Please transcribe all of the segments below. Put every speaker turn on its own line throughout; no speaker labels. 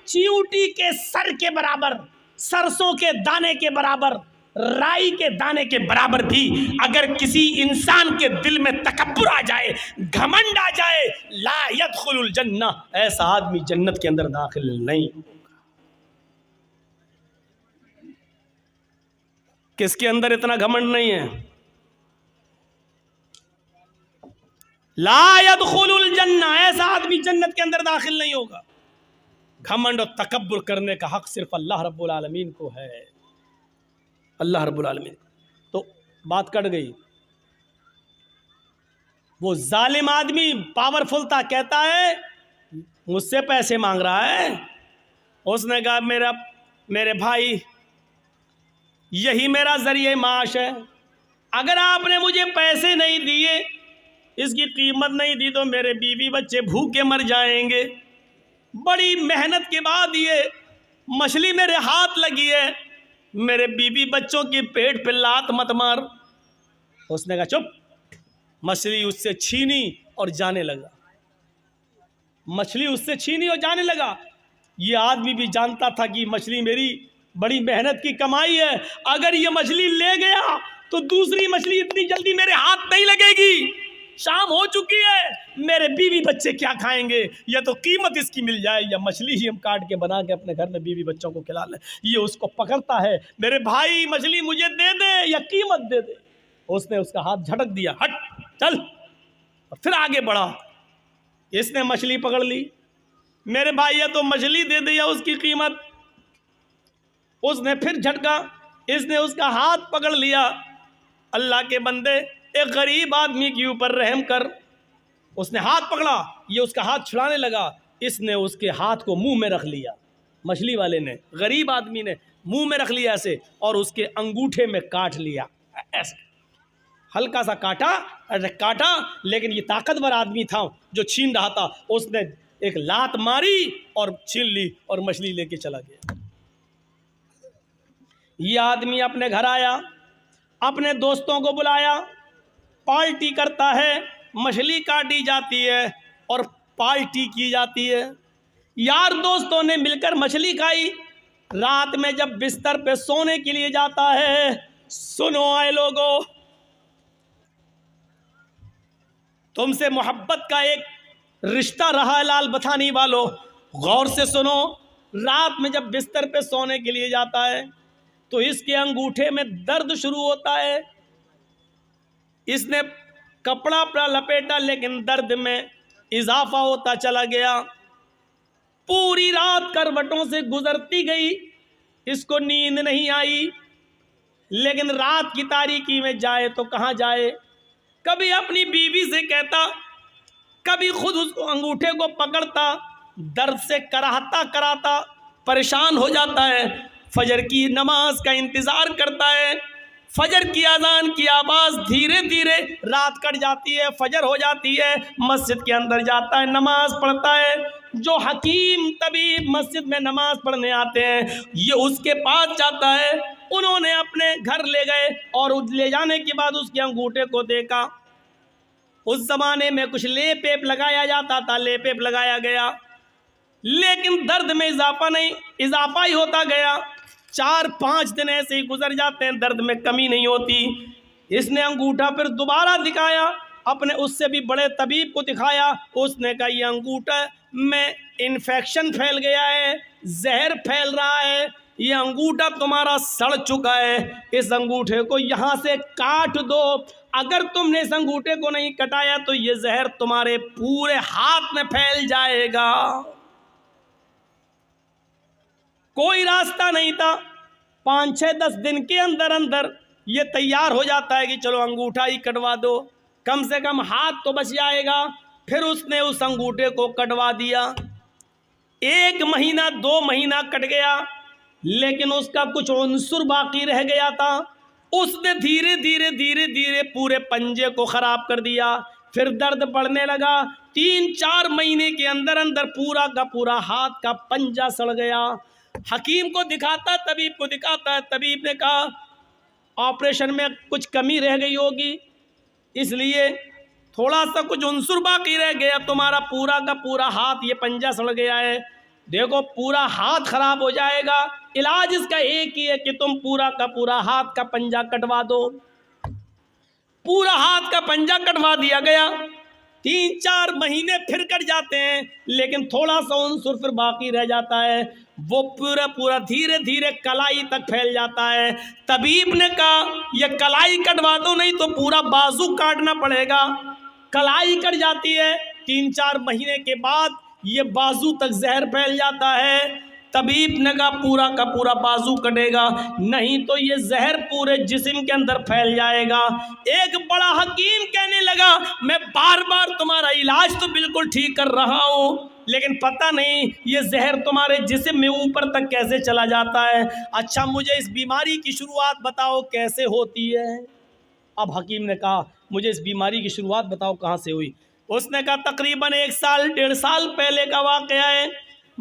चींटी के सर के बराबर, सरसों के दाने के बराबर, राई के दाने के बराबर भी अगर किसी इंसान के दिल में तकब्बुर आ जाए, घमंड आ जाए, ला यदखुलुल जन्ना, ऐसा आदमी जन्नत के अंदर दाखिल नहीं। किसके अंदर इतना घमंड नहीं है? ला यदखुलुल जन्ना, ऐसा आदमी जन्नत के अंदर दाखिल नहीं होगा। घमंड और तकब्बुर करने का हक सिर्फ अल्लाह रब्बुल आलमीन को है, अल्लाह रब्बुल आलमीन। तो बात कट गई। वो जालिम आदमी पावरफुल था, कहता है मुझसे पैसे मांग रहा है। उसने कहा मेरे भाई, यही मेरा जरिए माश है, अगर आपने मुझे पैसे नहीं दिए, इसकी कीमत नहीं दी, तो मेरे बीवी बच्चे भूखे मर जाएंगे। बड़ी मेहनत के बाद ये मछली मेरे हाथ लगी है, मेरे बीवी बच्चों के पेट पे लात मत मार। उसने कहा चुप। मछली उससे छीनी और जाने लगा, मछली उससे छीनी और जाने लगा। ये आदमी भी जानता था कि मछली मेरी बड़ी मेहनत की कमाई है, अगर ये मछली ले गया तो दूसरी मछली इतनी जल्दी मेरे हाथ नहीं लगेगी, शाम हो चुकी है, मेरे बीवी बच्चे क्या खाएंगे, या तो कीमत इसकी मिल जाए या मछली ही हम काट के बना के अपने घर में बीवी बच्चों को खिला लें। ये उसको पकड़ता है, मेरे भाई मछली मुझे दे दे या कीमत दे दे। उसने उसका हाथ झटक दिया, हट चल, और फिर आगे बढ़ा। इसने मछली पकड़ ली, मेरे भाई या तो मछली दे दे या उसकी कीमत। उसने फिर झटका, इसने उसका हाथ पकड़ लिया। अल्लाह के बंदे, एक गरीब आदमी के ऊपर रहम कर। उसने हाथ पकड़ा, ये उसका हाथ छुड़ाने लगा, इसने उसके हाथ को मुंह में रख लिया। मछली वाले ने, गरीब आदमी ने मुंह में रख लिया ऐसे, और उसके अंगूठे में काट लिया ऐसे, हल्का सा काटा, अरे काटा, लेकिन ये ताकतवर आदमी था जो छीन रहा था, उसने एक लात मारी और छीन ली और मछली लेके चला गया। ये आदमी अपने घर आया, अपने दोस्तों को बुलाया, पार्टी करता है, मछली काटी जाती है और पार्टी की जाती है। यार दोस्तों ने मिलकर मछली खाई। रात में जब बिस्तर पे सोने के लिए जाता है, सुनो आए लोगों, तुमसे मोहब्बत का एक रिश्ता रहा है लाल बथानी वालों, गौर से सुनो। रात में जब बिस्तर पे सोने के लिए जाता है तो इसके अंगूठे में दर्द शुरू होता है। इसने कपड़ा अपना लपेटा, लेकिन दर्द में इजाफा होता चला गया। पूरी रात करवटों से गुजरती गई, इसको नींद नहीं आई, लेकिन रात की तारीकी में जाए तो कहाँ जाए। कभी अपनी बीवी से कहता, कभी खुद उसको अंगूठे को पकड़ता, दर्द से कराहता कराता परेशान हो जाता है। फजर की नमाज का इंतज़ार करता है, फजर की अजान की आवाज़ धीरे धीरे रात कट जाती है, फजर हो जाती है, मस्जिद के अंदर जाता है, नमाज पढ़ता है। जो हकीम तबीब मस्जिद में नमाज पढ़ने आते हैं, ये उसके पास जाता है। उन्होंने अपने घर ले गए और ले जाने के बाद उसके अंगूठे को देखा। उस ज़माने में कुछ लेप वेप लगाया जाता था, लेप वेप लगाया गया, लेकिन दर्द में इजाफा नहीं, इजाफा ही होता गया। 4-5 दिन ऐसे ही गुजर जाते हैं, दर्द में कमी नहीं होती। इसने अंगूठा फिर दोबारा दिखाया, अपने उससे भी बड़े तबीब को दिखाया। उसने कहा ये अंगूठा में इन्फेक्शन फैल गया है, जहर फैल रहा है, ये अंगूठा तुम्हारा सड़ चुका है, इस अंगूठे को यहाँ से काट दो। अगर तुमने इस अंगूठे को नहीं कटाया तो ये जहर तुम्हारे पूरे हाथ में फैल जाएगा। कोई रास्ता नहीं था। 5-6-10 दिन के अंदर अंदर ये तैयार हो जाता है कि चलो अंगूठा ही कटवा दो, कम से कम हाथ तो बच जाएगा। फिर उसने उस अंगूठे को कटवा दिया। 1 महीना 2 महीना कट गया, लेकिन उसका कुछ उन्सुर बाकी रह गया था। उसने धीरे धीरे धीरे धीरे पूरे पंजे को ख़राब कर दिया। फिर दर्द बढ़ने लगा। 3-4 महीने के अंदर अंदर पूरा का पूरा हाथ का पंजा सड़ गया। हकीम को दिखाता, तबीब को दिखाता है। तबीब ने कहा ऑपरेशन में कुछ कमी रह गई होगी, इसलिए थोड़ा सा कुछ उन्सुर बाकी रह गया, तुम्हारा पूरा का पूरा हाथ ये पंजा सड़ गया है। देखो पूरा हाथ खराब हो जाएगा, इलाज इसका एक ही है कि तुम पूरा का पूरा हाथ का पंजा कटवा दो। पूरा हाथ का पंजा कटवा दिया गया। 3-4 महीने फिर कट जाते हैं, लेकिन थोड़ा सा उनसुर फिर बाकी रह जाता है। वो पूरा पूरा धीरे धीरे कलाई तक फैल जाता है। तबीब ने कहा ये कलाई कटवा दो, नहीं तो पूरा बाजू काटना पड़ेगा। कलाई कट जाती है। 3-4 महीने के बाद ये बाजू तक जहर फैल जाता है। तबीब ने कहा पूरा का पूरा बाजू कटेगा, नहीं तो ये जहर पूरे जिस्म के अंदर फैल जाएगा। एक बड़ा हकीम कहने लगा मैं बार बार तुम्हारा इलाज तो बिल्कुल ठीक कर रहा हूँ, लेकिन पता नहीं ये जहर तुम्हारे जिस्म में ऊपर तक कैसे चला जाता है। अच्छा मुझे इस बीमारी की शुरुआत बताओ कैसे होती है। अब हकीम ने कहा मुझे इस बीमारी की शुरुआत बताओ कहाँ से हुई। उसने कहा तकरीबन 1 साल 1.5 साल पहले का वाक़या है।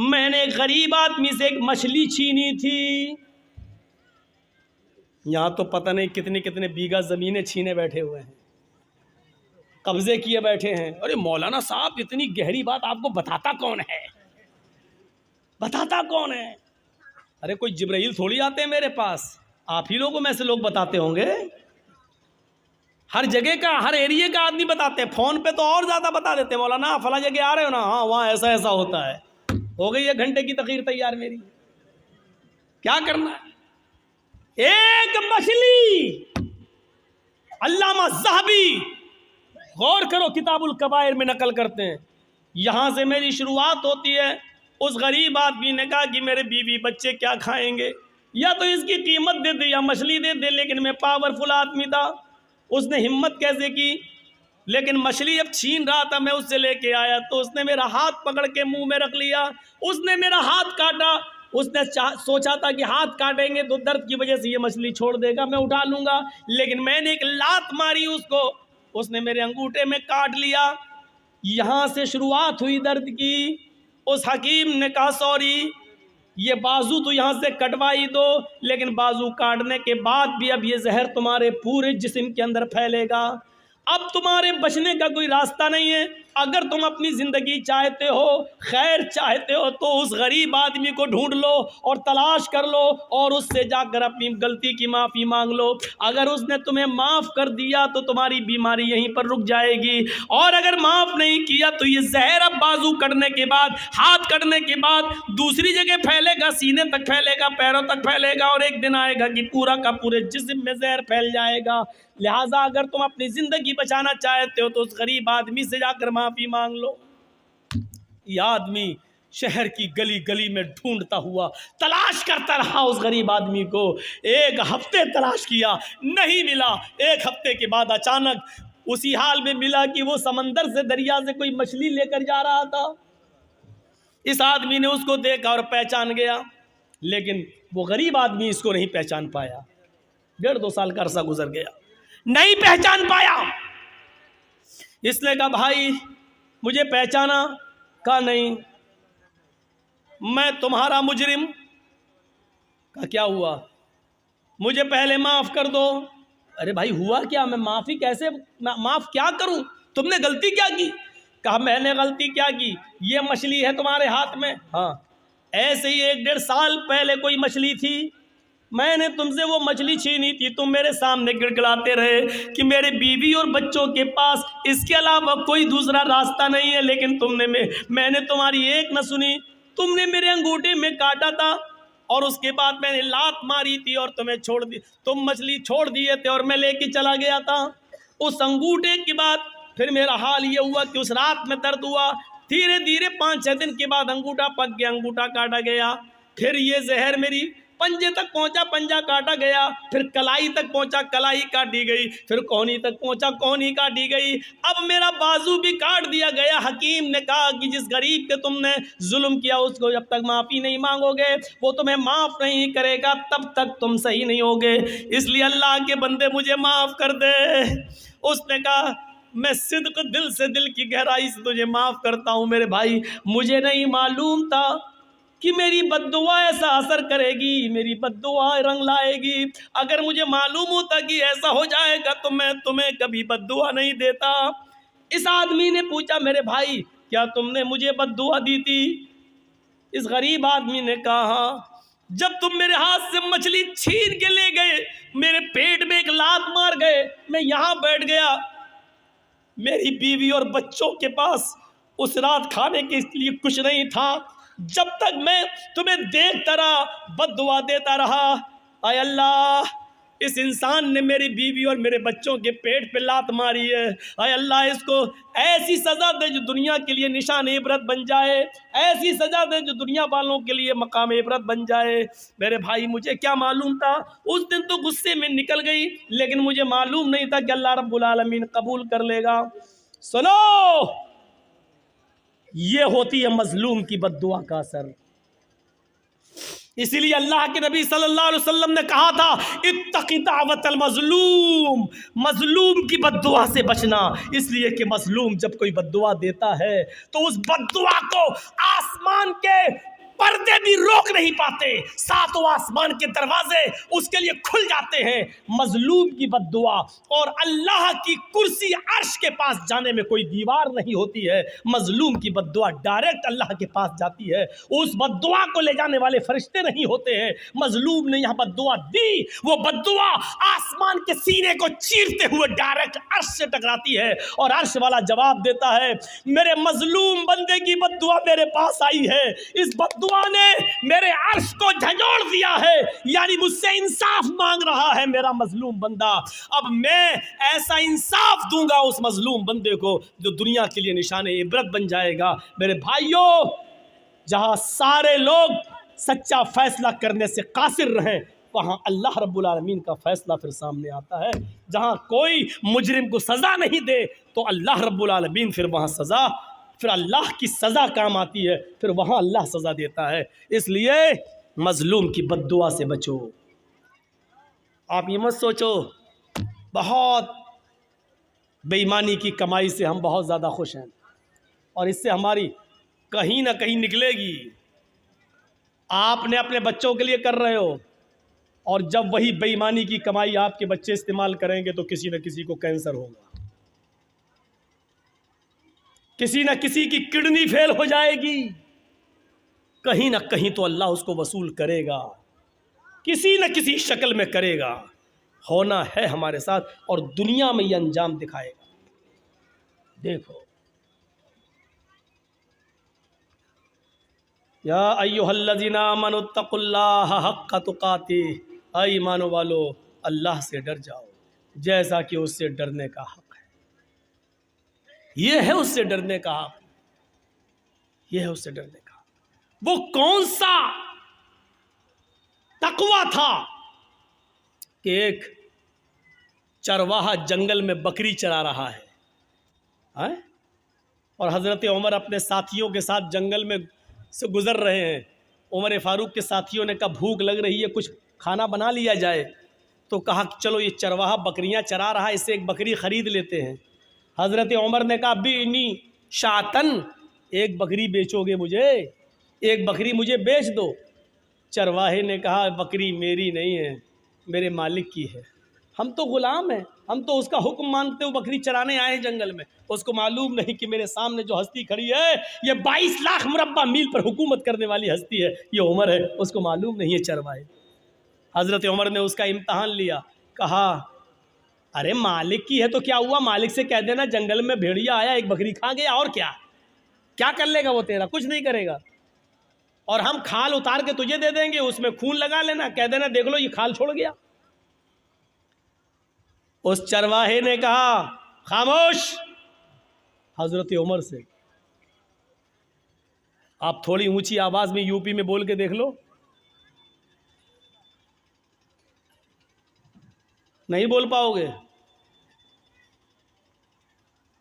मैंने एक गरीब आदमी से एक मछली छीनी थी। यहाँ तो पता नहीं कितने कितने बीघा ज़मीनें छीने बैठे हुए हैं, कब्जे किए बैठे हैं। अरे मौलाना साहब इतनी गहरी बात आपको बताता कौन है, बताता कौन है? अरे कोई जिब्राइल थोड़ी आते हैं मेरे पास, आप ही लोगों में से लोग बताते होंगे। हर जगह का हर एरिया का आदमी बताते हैं। फ़ोन पे तो और ज़्यादा बता देते हैं, मौलाना फला जगह आ रहे हो ना, हाँ वहाँ ऐसा ऐसा होता है। हो गई 1 घंटे की तकरीर तैयार मेरी। क्या करना है? एक मछली, अल्लामा ज़हबी गौर करो किताबुल कबायर में नकल करते हैं। यहाँ से मेरी शुरुआत होती है। उस गरीब आदमी ने कहा कि मेरे बीवी बच्चे क्या खाएंगे, या तो इसकी कीमत दे दे या मछली दे दे। लेकिन मैं पावरफुल आदमी था, उसने हिम्मत कैसे की। लेकिन मछली जब छीन रहा था मैं उससे लेके आया तो उसने मेरा हाथ पकड़ के मुंह में रख लिया। उसने मेरा हाथ काटा। उसने सोचा था कि हाथ काटेंगे तो दर्द की वजह से ये मछली छोड़ देगा, मैं उठा लूँगा। लेकिन मैंने एक लात मारी उसको, उसने मेरे अंगूठे में काट लिया। यहाँ से शुरुआत हुई दर्द की। उस हकीम ने कहा सॉरी, ये बाजू तो यहाँ से कटवाई दो, लेकिन बाजू काटने के बाद भी अब ये जहर तुम्हारे पूरे जिस्म के अंदर फैलेगा। अब तुम्हारे बचने का कोई रास्ता नहीं है। अगर तुम अपनी ज़िंदगी चाहते हो, खैर चाहते हो, तो उस गरीब आदमी को ढूंढ लो और तलाश कर लो और उससे जाकर अपनी गलती की माफ़ी मांग लो। अगर उसने तुम्हें माफ़ कर दिया तो तुम्हारी बीमारी यहीं पर रुक जाएगी, और अगर माफ़ नहीं किया तो ये जहर अब बाजू कटने के बाद, हाथ कटने के बाद दूसरी जगह फैलेगा, सीने तक फैलेगा, पैरों तक फैलेगा, और एक दिन आएगा कि पूरा का पूरे जिस्म में जहर फैल जाएगा। लिहाजा अगर तुम अपनी ज़िंदगी बचाना चाहते हो तो उस गरीब आदमी से जाकर माफ़ी मांग लो। यह आदमी शहर की गली गली में ढूंढता हुआ तलाश करता रहा उस गरीब आदमी को। 1 हफ्ते तलाश किया, नहीं मिला। 1 हफ्ते के बाद अचानक उसी हाल में मिला कि वो समंदर से, दरिया से कोई मछली लेकर जा रहा था। इस आदमी ने उसको देखा और पहचान गया, लेकिन वो गरीब आदमी इसको नहीं पहचान पाया। 1.5-2 साल का अरसा गुजर गया, नहीं पहचान पाया। इसने कहा भाई मुझे पहचाना? कहा नहीं, मैं तुम्हारा मुजरिम। कहा क्या हुआ? मुझे पहले माफ़ कर दो। अरे भाई हुआ क्या? मैं माफ़ी कैसे, माफ़ क्या करूं? तुमने गलती क्या की? कहा मैंने गलती क्या की, ये मछली है तुम्हारे हाथ में। हाँ, ऐसे ही 1-1.5 साल पहले कोई मछली थी, मैंने तुमसे वो मछली छीनी थी। तुम मेरे सामने गिड़गिड़ाते रहे कि मेरे बीवी और बच्चों के पास इसके अलावा कोई दूसरा रास्ता नहीं है, लेकिन मैंने तुम्हारी एक न सुनी। तुमने मेरे अंगूठे में काटा था और उसके बाद मैंने लात मारी थी और तुम्हें छोड़ दी, तुम मछली छोड़ दिए थे और मैं लेके चला गया था। उस अंगूठे के बाद फिर मेरा हाल ये हुआ कि उस रात में दर्द हुआ। धीरे धीरे 5-6 दिन के बाद अंगूठा पक गया, अंगूठा काटा गया। फिर ये जहर मेरी पंजे तक पहुंचा, पंजा काटा गया। फिर कलाई तक पहुंचा, कलाई काटी गई। फिर कोहनी तक पहुंचा, कोहनी काटी गई। अब मेरा बाजू भी काट दिया गया। हकीम ने कहा कि जिस गरीब पे तुमने जुल्म किया उसको जब तक माफ़ी नहीं मांगोगे, वो तुम्हें माफ़ नहीं करेगा, तब तक तुम सही नहीं होगे। इसलिए अल्लाह के बंदे मुझे माफ़ कर दे। उसने कहा मैं सिद्क दिल से, दिल की गहराई से तुझे माफ़ करता हूँ मेरे भाई। मुझे नहीं मालूम था कि मेरी बद्दुआ ऐसा असर करेगी, मेरी बद्दुआ रंग लाएगी। अगर मुझे मालूम होता कि ऐसा हो जाएगा तो मैं तुम्हें कभी बद्दुआ नहीं देता। इस आदमी ने पूछा मेरे भाई क्या तुमने मुझे बद्दुआ दी थी? इस गरीब आदमी ने कहा, जब तुम मेरे हाथ से मछली छीन के ले गए, मेरे पेट में एक लात मार गए, मैं यहाँ बैठ गया, मेरी बीवी और बच्चों के पास उस रात खाने के लिए कुछ नहीं था। जब तक मैं तुम्हें देखता रहा, बद्दुआ देता रहा। आय अल्लाह, इस इंसान ने मेरी बीवी और मेरे बच्चों के पेट पे लात मारी है। आय अल्लाह, इसको ऐसी सज़ा दे जो दुनिया के लिए निशान इबरत बन जाए, ऐसी सज़ा दे जो दुनिया वालों के लिए मकाम इबरत बन जाए। मेरे भाई, मुझे क्या मालूम था, उस दिन तो गुस्से में निकल गई, लेकिन मुझे मालूम नहीं था कि अल्लाह रब्बुल आलमीन कबूल कर लेगा। सुनो, ये होती है मजलूम की बद्दुआ का असर। इसीलिए अल्लाह के नबी सल्लल्लाहु अलैहि वसल्लम ने कहा था, इत्तक़ी दावतल मजलूम, मजलूम की बद्दुआ से बचना। इसलिए कि मजलूम जब कोई बद्दुआ देता है तो उस बद्दुआ को आसमान के पर्दे भी रोक नहीं पाते, सातों आसमान के दरवाजे उसके लिए खुल जाते हैं। मजलूम की बद्दुआ, और अल्लाह की कुर्सी अर्श के पास जाने में कोई दीवार नहीं होती है। मजलूम की बद्दुआ डायरेक्ट अल्लाह के पास जाती है, उस बद्दुआ को ले जाने वाले फरिश्ते नहीं होते हैं। मजलूम ने यहाँ बद्दुआ दी, वो बद्दुआ आसमान के सीने को चीरते हुए डायरेक्ट अर्श से टकराती है, और अर्श वाला जवाब देता है, मेरे मजलूम बंदे की बद्दुआ मेरे पास आई है, इस बद्दुआ ने मेरे अर्श को झंझोड़ दिया है, यानी मुझसे इंसाफ मांग रहा है मेरा मजलूम बंदा। अब मैं ऐसा इंसाफ दूंगा उस मजलूम बंदे को जो दुनिया के लिए निशाने इबरत बन जाएगा। मेरे भाइयों, जहां सारे लोग सच्चा फैसला करने से कासिर रहें, वहां अल्लाह रब्बुल आलमीन का फैसला फिर सामने आता है। जहां कोई मुजरिम को सजा नहीं दे तो अल्लाह रब्बुल आलमीन फिर वहां सजा, फिर अल्लाह की सज़ा काम आती है, फिर वहाँ अल्लाह सज़ा देता है। इसलिए मजलूम की बद्दुआ से बचो। आप ये मत सोचो बहुत बेईमानी की कमाई से हम बहुत ज़्यादा खुश हैं और इससे हमारी कहीं ना कहीं निकलेगी। आपने अपने बच्चों के लिए कर रहे हो, और जब वही बेईमानी की कमाई आपके बच्चे इस्तेमाल करेंगे तो किसी न किसी को कैंसर होगा, किसी न किसी की किडनी फेल हो जाएगी, कहीं ना कहीं तो अल्लाह उसको वसूल करेगा, किसी न किसी शक्ल में करेगा। होना है हमारे साथ, और दुनिया में ये अंजाम दिखाएगा। देखो, या अय्युहल्लज़ीना आमनुत्तकुल्लाह हक्का तुकातिह, ऐ ईमान वालो अल्लाह से डर जाओ जैसा कि उससे डरने का हक है। ये है उससे डरने का हक, ये है उससे डरने का। वो कौन सा तकवा था कि एक चरवाहा जंगल में बकरी चरा रहा है, और हज़रत उमर अपने साथियों के साथ जंगल में से गुज़र रहे हैं। उमर फारूक के साथियों ने कहा भूख लग रही है, कुछ खाना बना लिया जाए। तो कहा कि चलो ये चरवाहा बकरियां चरा रहा है, इससे एक बकरी ख़रीद लेते हैं। हज़रत उमर ने कहा बीनी शातन, एक बकरी बेचोगे मुझे, एक बकरी मुझे बेच दो। चरवाहे ने कहा बकरी मेरी नहीं है, मेरे मालिक की है, हम तो ग़ुलाम हैं, हम तो उसका हुक्म मानते हुए बकरी चराने आए हैं जंगल में। उसको मालूम नहीं कि मेरे सामने जो हस्ती खड़ी है ये 22 लाख मुरब्बा मील पर हुकूमत करने वाली हस्ती है, ये उमर है, उसको मालूम नहीं है चरवाहे। हज़रत उमर ने उसका इम्तहान लिया, कहा अरे मालिक की है तो क्या हुआ, मालिक से कह देना जंगल में भेड़िया आया एक बकरी खा गया, और क्या क्या कर लेगा वो तेरा, कुछ नहीं करेगा। और हम खाल उतार के तुझे दे देंगे, उसमें खून लगा लेना, कह देना देख लो ये खाल छोड़ गया। उस चरवाहे ने कहा खामोश। हजरत उमर से आप थोड़ी ऊंची आवाज में यूपी में बोल के देख लो, नहीं बोल पाओगे।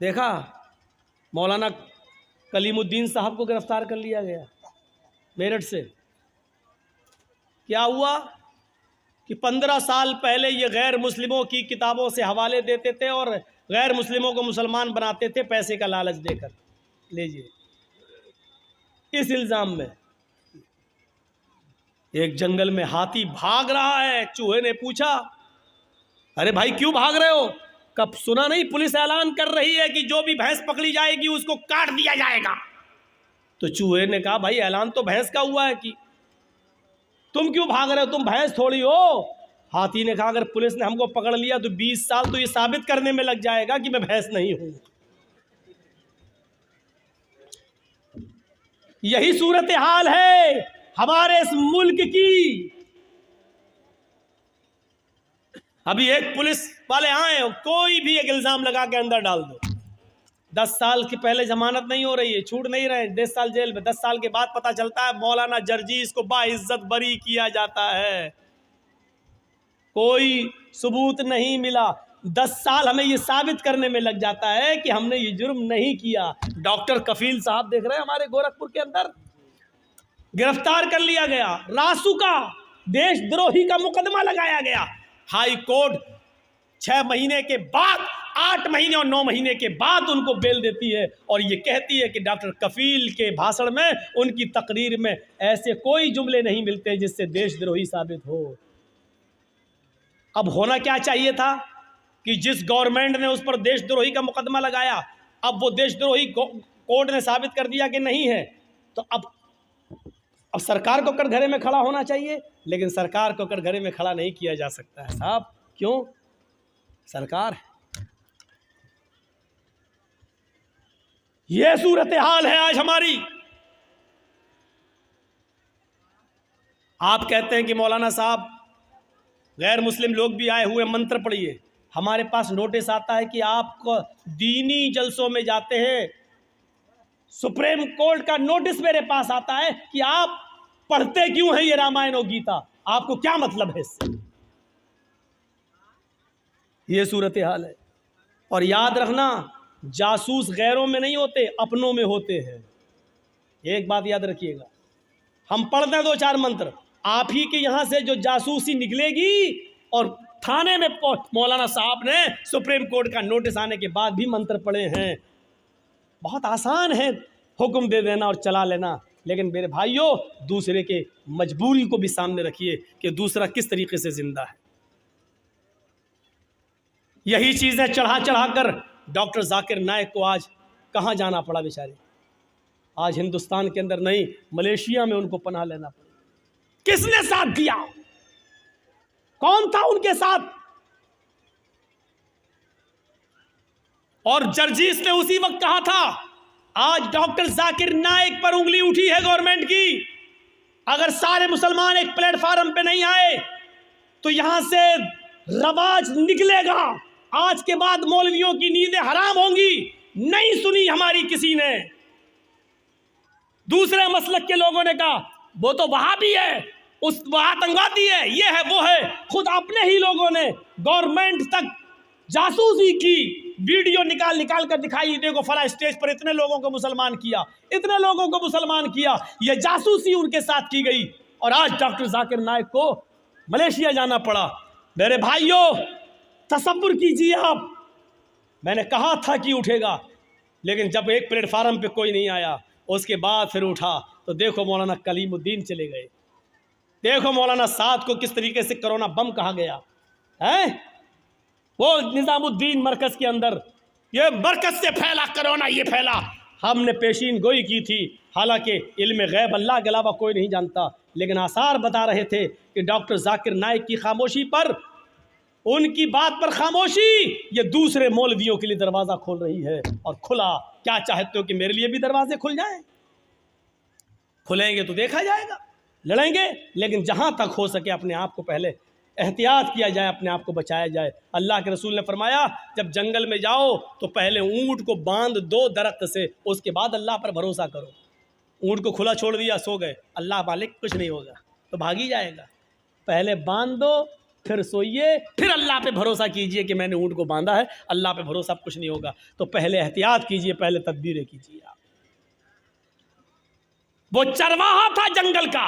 देखा, मौलाना कलीमुद्दीन साहब को गिरफ्तार कर लिया गया मेरठ से। क्या हुआ कि 15 साल पहले ये गैर मुस्लिमों की किताबों से हवाले देते थे और गैर मुस्लिमों को मुसलमान बनाते थे पैसे का लालच देकर। लीजिए, इस इल्ज़ाम में एक जंगल में हाथी भाग रहा है। चूहे ने पूछा अरे भाई क्यों भाग रहे हो? कब सुना नहीं पुलिस ऐलान कर रही है कि जो भी भैंस पकड़ी जाएगी उसको काट दिया जाएगा। तो चूहे ने कहा भाई ऐलान तो भैंस का हुआ है कि तुम क्यों भाग रहे हो, तुम भैंस थोड़ी हो। हाथी ने कहा अगर पुलिस ने हमको पकड़ लिया तो 20 साल तो ये साबित करने में लग जाएगा कि मैं भैंस नहीं हूं। यही सूरत हाल है हमारे इस मुल्क की। अभी एक पुलिस वाले आए, कोई भी एक इल्जाम लगा के अंदर डाल दो, 10 साल के पहले जमानत नहीं हो रही है, छूट नहीं रहे, 10 साल जेल में, 10 साल के बाद पता चलता है मौलाना जर्जीस को बाइज्जत बरी किया जाता है, कोई सबूत नहीं मिला। 10 साल हमें ये साबित करने में लग जाता है कि हमने ये जुर्म नहीं किया। डॉक्टर कफील साहब देख रहे हैं हमारे गोरखपुर के अंदर, गिरफ्तार कर लिया गया, रासुका देशद्रोही का मुकदमा लगाया गया। हाई कोर्ट 6 महीने के बाद, 8 महीने और 9 महीने के बाद उनको बेल देती है और ये कहती है कि डॉक्टर कफील के भाषण में, उनकी तकरीर में ऐसे कोई जुमले नहीं मिलते जिससे देशद्रोही साबित हो। अब होना क्या चाहिए था कि जिस गवर्नमेंट ने उस पर देशद्रोही का मुकदमा लगाया, अब वो देशद्रोही कोर्ट ने साबित कर दिया कि नहीं है, तो अब सरकार को कटघरे में खड़ा होना चाहिए, लेकिन सरकार को कटघरे में खड़ा नहीं किया जा सकता है साहब। क्यों? सरकार है। यह सूरत हाल है आज हमारी। आप कहते हैं कि मौलाना साहब गैर मुस्लिम लोग भी आए हुए, मंत्र पढ़िए। हमारे पास नोटिस आता है कि आप दीनी जलसों में जाते हैं, सुप्रीम कोर्ट का नोटिस मेरे पास आता है कि आप पढ़ते क्यों हैं ये रामायण और गीता, आपको क्या मतलब है इससे। ये सूरत हाल है। और याद रखना, जासूस गैरों में नहीं होते, अपनों में होते हैं। एक बात याद रखिएगा, हम पढ़ते हैं 2-4 मंत्र, आप ही के यहां से जो जासूसी निकलेगी। और थाने में मौलाना साहब ने सुप्रीम कोर्ट का नोटिस आने के बाद भी मंत्र पढ़े हैं। बहुत आसान है हुक्म दे देना और चला लेना, लेकिन मेरे भाइयों दूसरे के मजबूरी को भी सामने रखिए कि दूसरा किस तरीके से जिंदा है। यही चीजें चढ़ा चढ़ाकर डॉक्टर जाकिर नाइक को आज कहाँ जाना पड़ा बेचारे। आज हिंदुस्तान के अंदर नहीं, मलेशिया में उनको पनाह लेना पड़ा। किसने साथ दिया? कौन था उनके साथ? और जर्जीस ने उसी वक्त कहा था, आज डॉक्टर जाकिर नाइक पर उंगली उठी है गवर्नमेंट की। अगर सारे मुसलमान एक प्लेटफार्म पे नहीं आए तो यहां से रवाज निकलेगा। आज के बाद मौलवियों की नींदें हराम होंगी। नहीं सुनी हमारी किसी ने। दूसरे मसलक के लोगों ने कहा वो तो वहाबी है, उस आतंकवादी है, ये है वो है। खुद अपने ही लोगों ने गवर्नमेंट तक जासूसी की वीडियो निकाल निकाल कर दिखाई, देखो फला स्टेज पर इतने लोगों को मुसलमान किया, इतने लोगों को मुसलमान किया। ये जासूसी उनके साथ की गई और आज डॉक्टर जाकिर नाइक को मलेशिया जाना पड़ा। मेरे भाइयों तसव्वुर कीजिए आप, मैंने कहा था कि उठेगा, लेकिन जब एक प्लेटफार्म पे कोई नहीं आया उसके बाद फिर उठा। तो देखो मौलाना कलीमुद्दीन चले गए, देखो मौलाना साद को किस तरीके से कोरोना बम कहा गया है। वो निजामुद्दीन मरकज के अंदर, ये मरकज से फैला कोरोना, ये फैला। हमने पेशीन गोई की थी, हालांकि इल्म गैब अल्लाह के अलावा कोई नहीं जानता, लेकिन आसार बता रहे थे कि डॉक्टर जाकिर नाइक की खामोशी पर, उनकी बात पर खामोशी ये दूसरे मौलवियों के लिए दरवाज़ा खोल रही है। और खुला, क्या चाहते हो कि मेरे लिए भी दरवाजे खुल जाएं? खुलेंगे तो देखा जाएगा, लड़ेंगे, लेकिन जहाँ तक हो सके अपने आप को पहले एहतियात किया जाए, अपने आप को बचाया जाए। अल्लाह के रसूल ने फरमाया जब जंगल में जाओ तो पहले ऊँट को बांध दो दरख्त से, उसके बाद अल्लाह पर भरोसा करो। ऊँट को खुला छोड़ दिया, सो गए, अल्लाह मालिक कुछ नहीं होगा तो भाग ही जाएगा। पहले बांध दो, फिर सोइए, फिर अल्लाह पे भरोसा कीजिए कि मैंने ऊँट को बांधा है, अल्लाह पे भरोसा, कुछ नहीं होगा। तो पहले एहतियात कीजिए, पहले तदबीरें कीजिए आप। वो चरवाहा था जंगल का,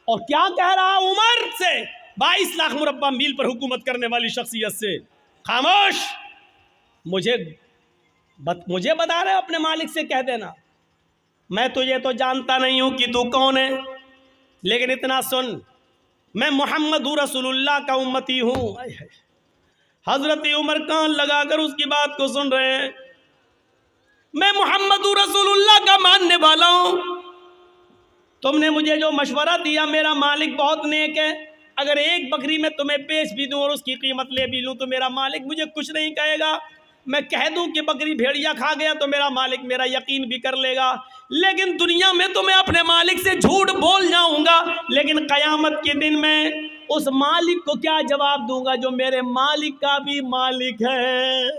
और क्या कह रहा उमर से, 22 लाख मुरब्बा मील पर हुकूमत करने वाली शख्सियत से, खामोश, मुझे बता रहे हो अपने मालिक से कह देना, मैं तुझे तो जानता नहीं हूं कि तू कौन है, लेकिन इतना सुन, मैं मोहम्मद रसूलुल्लाह का उम्मती हूं। हजरत उमर कान लगाकर उसकी बात को सुन रहे हैं। मैं मोहम्मद रसूलुल्लाह का मानने वाला हूं, तुमने मुझे जो मशवरा दिया, मेरा मालिक बहुत नेक है, अगर एक बकरी में तुम्हें बेच भी दूं और उसकी कीमत ले भी लूं तो मेरा मालिक मुझे कुछ नहीं कहेगा। मैं कह दूं कि बकरी भेड़िया खा गया तो मेरा मालिक मेरा यकीन भी कर लेगा। लेकिन दुनिया में तो मैं अपने मालिक से झूठ बोल जाऊंगा, लेकिन कयामत के दिन मैं उस मालिक को क्या जवाब दूंगा जो मेरे मालिक का भी मालिक है।